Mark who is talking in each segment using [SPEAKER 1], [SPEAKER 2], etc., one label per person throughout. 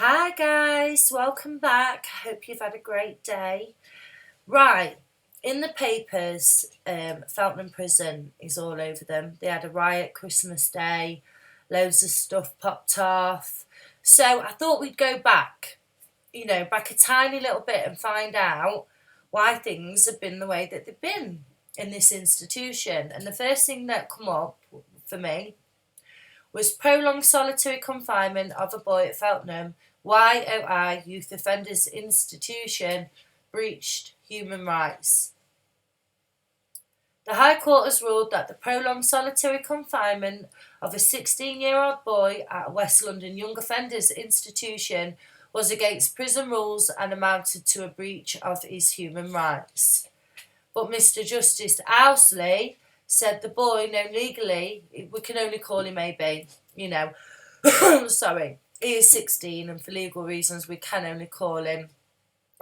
[SPEAKER 1] Hi guys, welcome back. Hope you've had a great day. Right, in the papers, Feltnam Prison is all over them. They had a riot Christmas Day, loads of stuff popped off. So I thought we'd go back, back a tiny little bit and find out why things have been the way that they've been in this institution. And the first thing that come up for me was prolonged solitary confinement of a boy at Feltnam. YOI Youth Offenders Institution breached human rights. The High Court has ruled that the prolonged solitary confinement of a 16-year-old boy at West London Young Offenders Institution was against prison rules and amounted to a breach of his human rights. But Mr. Justice Owsley said the boy, known legally, we can only call him AB, sorry, he is 16 and for legal reasons we can only call him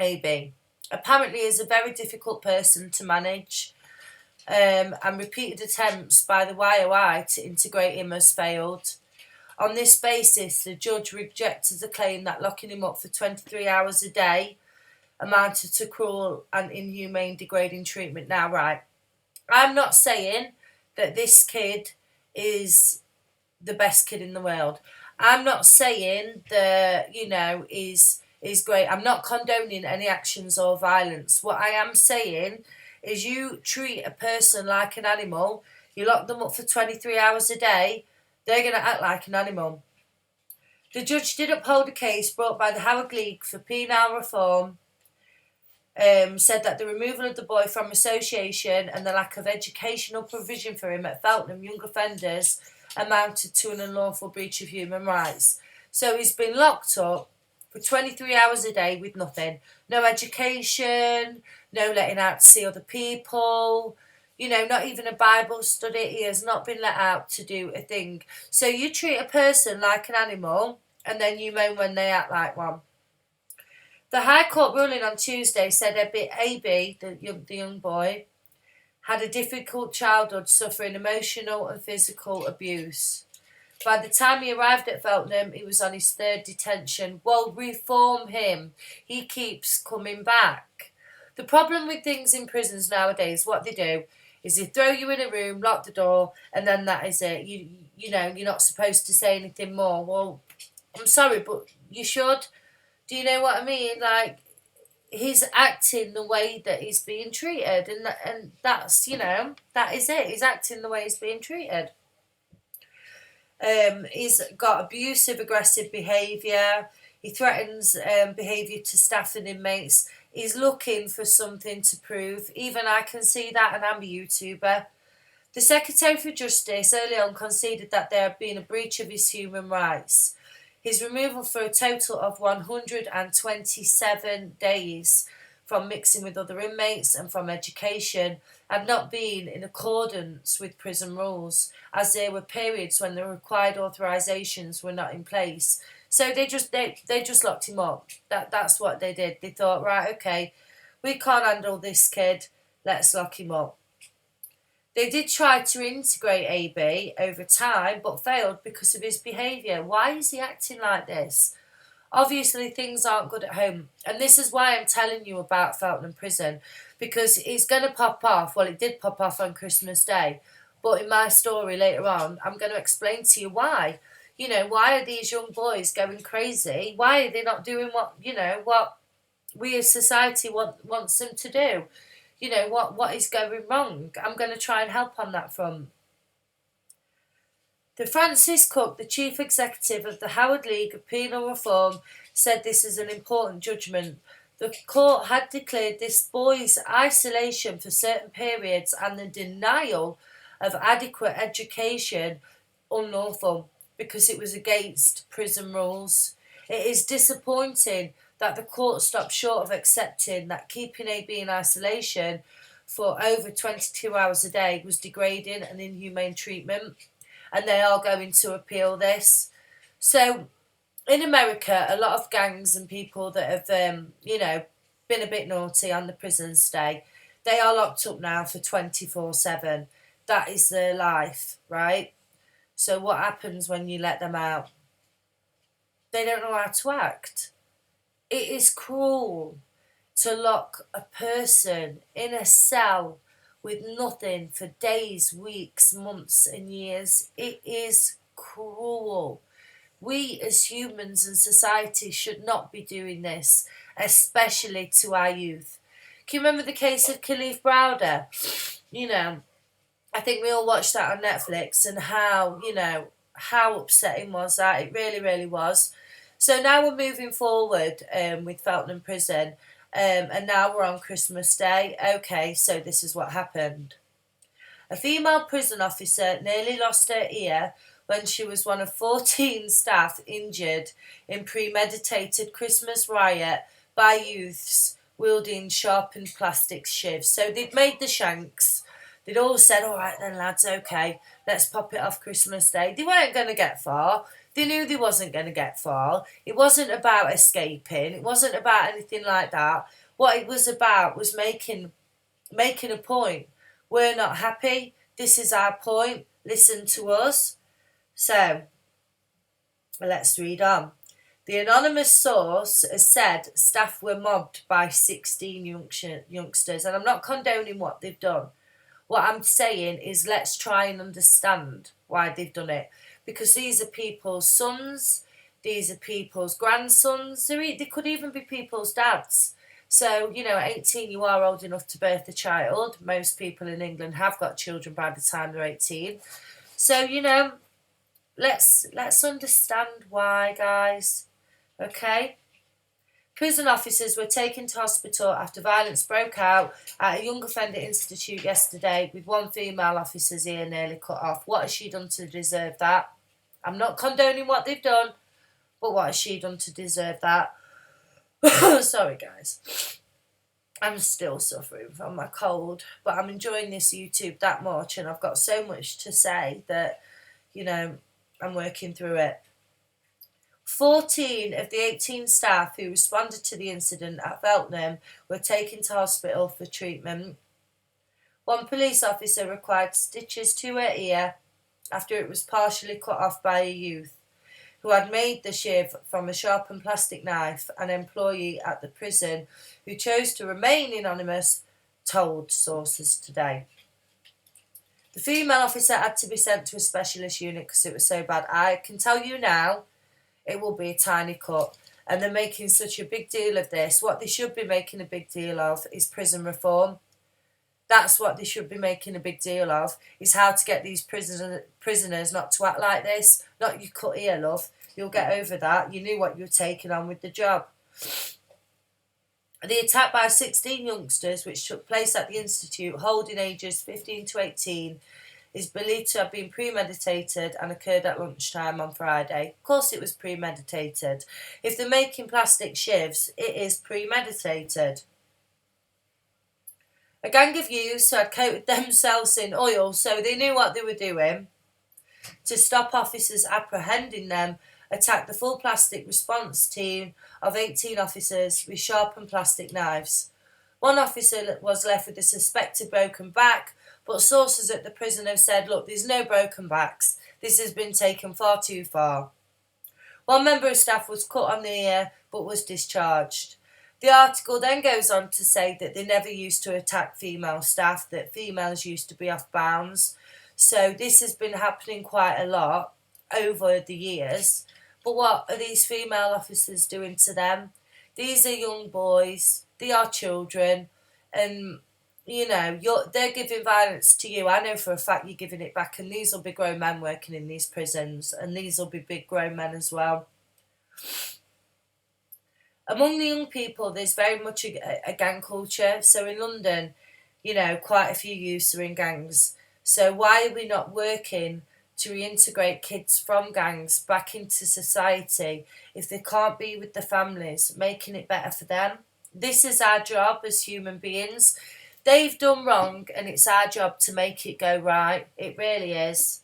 [SPEAKER 1] AB. Apparently is a very difficult person to manage, and repeated attempts by the YOI to integrate him has failed. On this basis, the judge rejected the claim that locking him up for 23 hours a day amounted to cruel and inhumane degrading treatment. Now, right, I'm not saying that this kid is the best kid in the world. I'm not saying that, is great. I'm not condoning any actions or violence. What I am saying is you treat a person like an animal, you lock them up for 23 hours a day, they're going to act like an animal. The judge did uphold a case brought by the Howard League for Penal Reform, said that the removal of the boy from association and the lack of educational provision for him at Feltnam Young Offenders amounted to an unlawful breach of human rights. So he's been locked up for 23 hours a day with nothing. No education, no letting out to see other people, not even a Bible study. He has not been let out to do a thing. So you treat a person like an animal and then you moan when they act like one. The High Court ruling on Tuesday said AB, the young boy, had a difficult childhood suffering emotional and physical abuse. By the time he arrived at Feltnam, he was on his third detention. Well, reform him. He keeps coming back. The problem with things in prisons nowadays, what they do is they throw you in a room, lock the door, and then that is it. You're not supposed to say anything more. Well, I'm sorry, but you should. Do you know what I mean? Like, he's acting the way that he's being treated, and that's, that is it. He's acting the way he's being treated. He's got abusive, aggressive behaviour. He threatens behaviour to staff and inmates. He's looking for something to prove. Even I can see that, and I'm a YouTuber. The Secretary for Justice early on conceded that there had been a breach of his human rights. His removal for a total of 127 days from mixing with other inmates and from education had not been in accordance with prison rules, as there were periods when the required authorisations were not in place. So they just locked him up. That's what they did. They thought, right, okay, we can't handle this kid, let's lock him up. They did try to integrate AB over time, but failed because of his behaviour. Why is he acting like this? Obviously, things aren't good at home. And this is why I'm telling you about Feltnam Prison, because it's going to pop off. Well, it did pop off on Christmas Day. But in my story later on, I'm going to explain to you why. Why are these young boys going crazy? Why are they not doing what we as society wants them to do? What is going wrong? I'm going to try and help on that front. The Francis Cook, the chief executive of the Howard League of Penal Reform, said this is an important judgment. The court had declared this boy's isolation for certain periods and the denial of adequate education unlawful because it was against prison rules. It is disappointing that the court stopped short of accepting that keeping AB in isolation for over 22 hours a day was degrading and inhumane treatment, and they are going to appeal this. So in America, a lot of gangs and people that have, been a bit naughty on the prison stay, they are locked up now for 24/7. That is their life, right? So what happens when you let them out? They don't know how to act. It is cruel to lock a person in a cell with nothing for days, weeks, months, and years. It is cruel. We as humans and society should not be doing this, especially to our youth. Can you remember the case of Khalif Browder? You know, I think we all watched that on Netflix, and how, how upsetting was that? It really, really was. So now we're moving forward with Feltnam Prison, and now we're on Christmas Day. Okay, so this is what happened. A female prison officer nearly lost her ear when she was one of 14 staff injured in premeditated Christmas riot by youths wielding sharpened plastic shivs. So they'd made the shanks. They'd all said, all right then lads, okay, let's pop it off Christmas Day. They weren't going to get far. They knew they wasn't going to get far. It wasn't about escaping. It wasn't about anything like that. What it was about was making a point. We're not happy. This is our point. Listen to us. So, let's read on. The anonymous source has said staff were mobbed by 16 youngsters, and I'm not condoning what they've done. What I'm saying is let's try and understand why they've done it. Because these are people's sons, these are people's grandsons, they could even be people's dads. So, at 18 you are old enough to birth a child. Most people in England have got children by the time they're 18. So, let's understand why, guys. Okay? Prison officers were taken to hospital after violence broke out at a young offender institute yesterday, with one female officer's ear nearly cut off. What has she done to deserve that? I'm not condoning what they've done, but what has she done to deserve that? Sorry, guys. I'm still suffering from my cold, but I'm enjoying this YouTube that much, and I've got so much to say that, I'm working through it. 14 of the 18 staff who responded to the incident at Feltnam were taken to hospital for treatment. One police officer required stitches to her ear after it was partially cut off by a youth who had made the shiv from a sharpened plastic knife. An employee at the prison who chose to remain anonymous told sources today. The female officer had to be sent to a specialist unit because it was so bad. I can tell you now, it will be a tiny cut. And they're making such a big deal of this. What they should be making a big deal of is prison reform. That's what they should be making a big deal of, is how to get these prisoners not to act like this. Not you cut ear, love. You'll get over that. You knew what you were taking on with the job. The attack by 16 youngsters, which took place at the institute, holding ages 15 to 18, is believed to have been premeditated and occurred at lunchtime on Friday. Of course it was premeditated. If they're making plastic shivs, it is premeditated. A gang of youths who had coated themselves in oil, so they knew what they were doing, to stop officers apprehending them, attacked the full plastic response team of 18 officers with sharpened plastic knives. One officer was left with a suspected broken back, but sources at the prison have said, look, there's no broken backs. This has been taken far too far. One member of staff was cut on the ear, but was discharged. The article then goes on to say that they never used to attack female staff, that females used to be off bounds. So this has been happening quite a lot over the years. But what are these female officers doing to them? These are young boys. They are children. And they're giving violence to you. I know for a fact you're giving it back, and these will be grown men working in these prisons, and these will be big grown men as well. Among the young people, there's very much a gang culture. So in London, quite a few youths are in gangs. So why are we not working to reintegrate kids from gangs back into society if they can't be with the families, making it better for them? This is our job as human beings. They've done wrong, and it's our job to make it go right. It really is.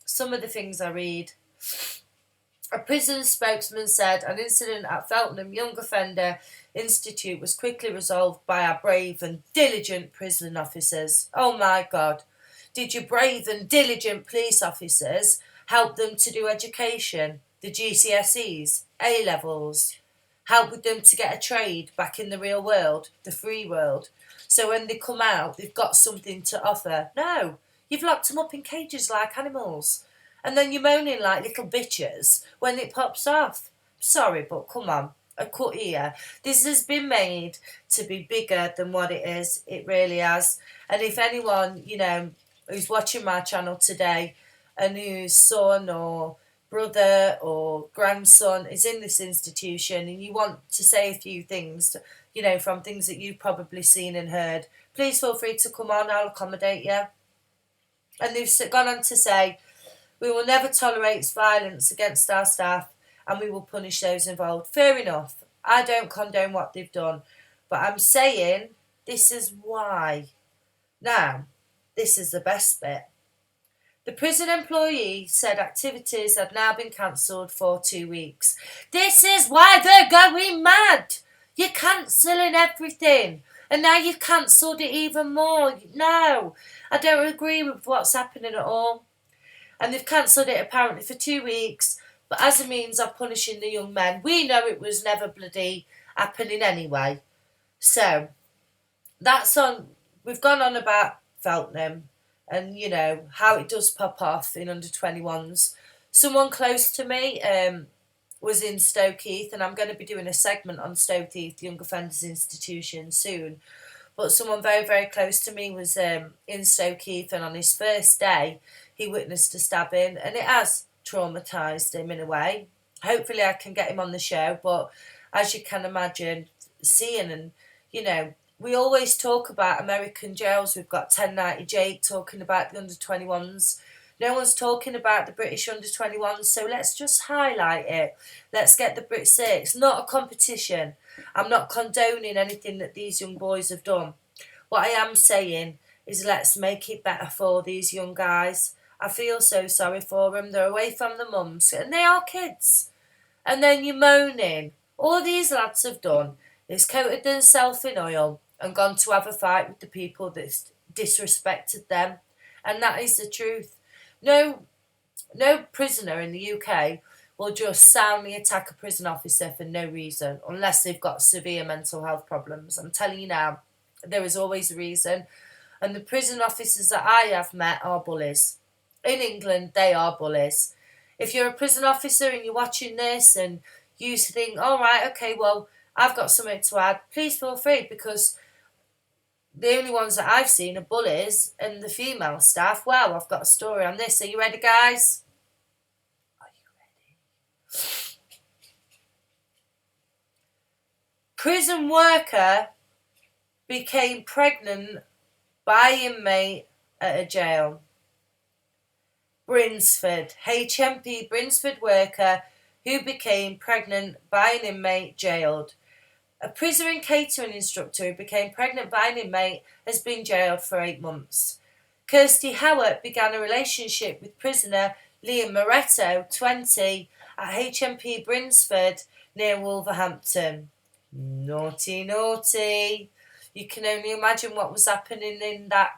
[SPEAKER 1] Some of the things I read. A prison spokesman said an incident at Feltnam Young Offender Institute was quickly resolved by our brave and diligent prison officers. Oh my God. Did your brave and diligent police officers help them to do education, the GCSEs? A-levels, help with them to get a trade back in the real world, the free world. So when they come out, they've got something to offer. No, you've locked them up in cages like animals. And then you're moaning like little bitches when it pops off. Sorry, but come on, a cut here. This has been made to be bigger than what it is. It really has. And if anyone, who's watching my channel today and whose son or brother or grandson is in this institution and you want to say a few things, from things that you've probably seen and heard, please feel free to come on. I'll accommodate you. And they've gone on to say, we will never tolerate violence against our staff and we will punish those involved. Fair enough. I don't condone what they've done. But I'm saying this is why. Now, this is the best bit. The prison employee said activities had now been cancelled for 2 weeks. This is why they're going mad. You're cancelling everything. And now you've cancelled it even more. No, I don't agree with what's happening at all. And they've cancelled it apparently for 2 weeks, but as a means of punishing the young men. We know it was never bloody happening anyway. So, that's on. We've gone on about Feltnam and, how it does pop off in under 21s. Someone close to me was in Stoke Heath, and I'm going to be doing a segment on Stoke Heath Young Offenders Institution soon. But someone very, very close to me was in Stoke Heath, and on his first day, he witnessed a stabbing, and it has traumatised him in a way. Hopefully I can get him on the show, but as you can imagine, seeing and, we always talk about American jails. We've got 1090 Jake talking about the under-21s. No one's talking about the British under-21s, so let's just highlight it. Let's get the Brits say it's not a competition. I'm not condoning anything that these young boys have done. What I am saying is let's make it better for these young guys. I feel so sorry for them. They're away from the mums, and they are kids. And then you're moaning. All these lads have done is coated themselves in oil and gone to have a fight with the people that disrespected them. And that is the truth. No prisoner in the UK will just soundly attack a prison officer for no reason, unless they've got severe mental health problems. I'm telling you now, there is always a reason. And the prison officers that I have met are bullies. In England, they are bullies. If you're a prison officer and you're watching this and you think, all right, okay, well, I've got something to add, please feel free, because the only ones that I've seen are bullies and the female staff. Well, I've got a story on this. Are you ready, guys? Are you ready? Prison worker became pregnant by inmate at a jail. Brinsford, HMP Brinsford worker who became pregnant by an inmate jailed. A prison and catering instructor who became pregnant by an inmate has been jailed for 8 months. Kirsty Howard began a relationship with prisoner Liam Moretto, 20, at HMP Brinsford near Wolverhampton. Naughty, naughty. You can only imagine what was happening in that,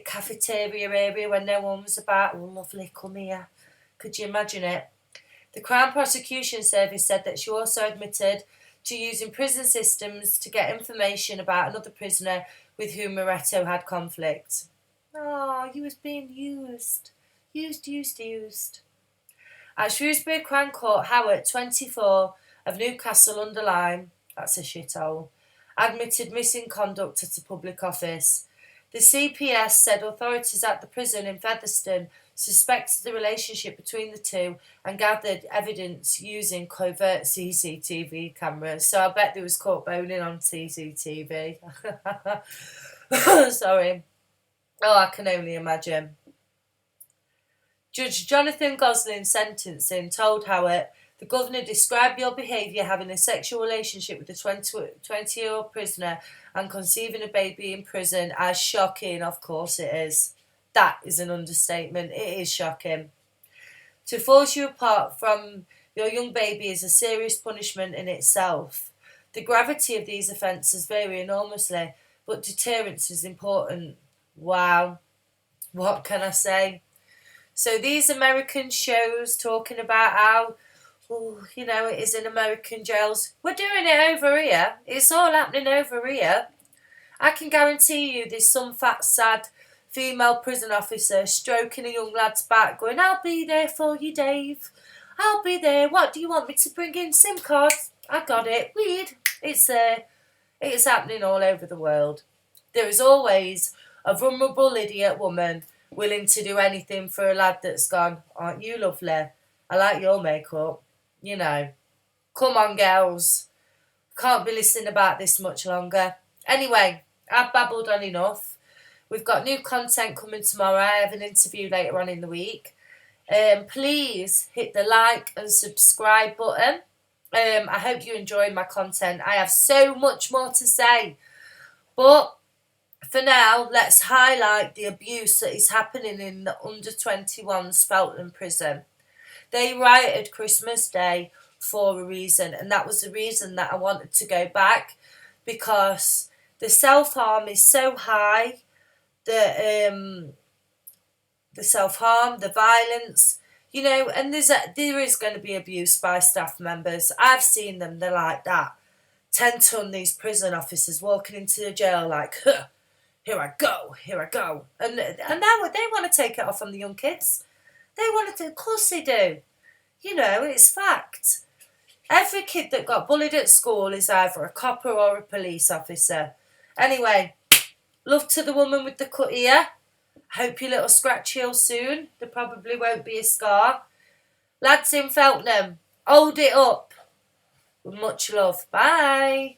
[SPEAKER 1] cafeteria area when no one was about. Oh, lovely, come here. Could you imagine it? The Crown Prosecution Service said that she also admitted to using prison systems to get information about another prisoner with whom Moretto had conflict. Oh, he was being used. Used. At Shrewsbury Crown Court, Howard, 24, of Newcastle-under-Lyme, that's a shithole, admitted missing conduct at a public office. The CPS said authorities at the prison in Featherstone suspected the relationship between the two and gathered evidence using covert CCTV cameras. So I bet they was caught boning on CCTV. Sorry. Oh, I can only imagine. Judge Jonathan Gosling's sentencing told Howard, the governor described your behaviour having a sexual relationship with a 20-year-old prisoner and conceiving a baby in prison as shocking. Of course it is. That is an understatement. It is shocking. To force you apart from your young baby is a serious punishment in itself. The gravity of these offences vary enormously, but deterrence is important. Wow. What can I say? So these American shows talking about how Oh, you know, it is in American jails. We're doing it over here. It's all happening over here. I can guarantee you there's some fat, sad female prison officer stroking a young lad's back going, I'll be there for you, Dave. I'll be there. What do you want me to bring in? SIM cards? I got it. Weed. It's there. It's happening all over the world. There is always a vulnerable idiot woman willing to do anything for a lad that's gone, aren't you lovely? I like your makeup. You know. Come on, girls. Can't be listening about this much longer. Anyway, I've babbled on enough. We've got new content coming tomorrow. I have an interview later on in the week. Please hit the like and subscribe button. I hope you enjoy my content. I have so much more to say. But for now, let's highlight the abuse that is happening in the under-21s Feltnam prison. They rioted Christmas Day for a reason, and that was the reason that I wanted to go back, because the self-harm is so high, the self-harm, the violence, you know, and there is going to be abuse by staff members. I've seen them, they're like that. 10-ton, these prison officers walking into the jail like, huh, here I go. And now they want to take it off on the young kids. They want to, of course they do. You know, it's fact. Every kid that got bullied at school is either a copper or a police officer. Anyway, love to the woman with the cut ear. Hope your little scratch heals soon. There probably won't be a scar. Lads in Feltnam, hold it up. With much love. Bye.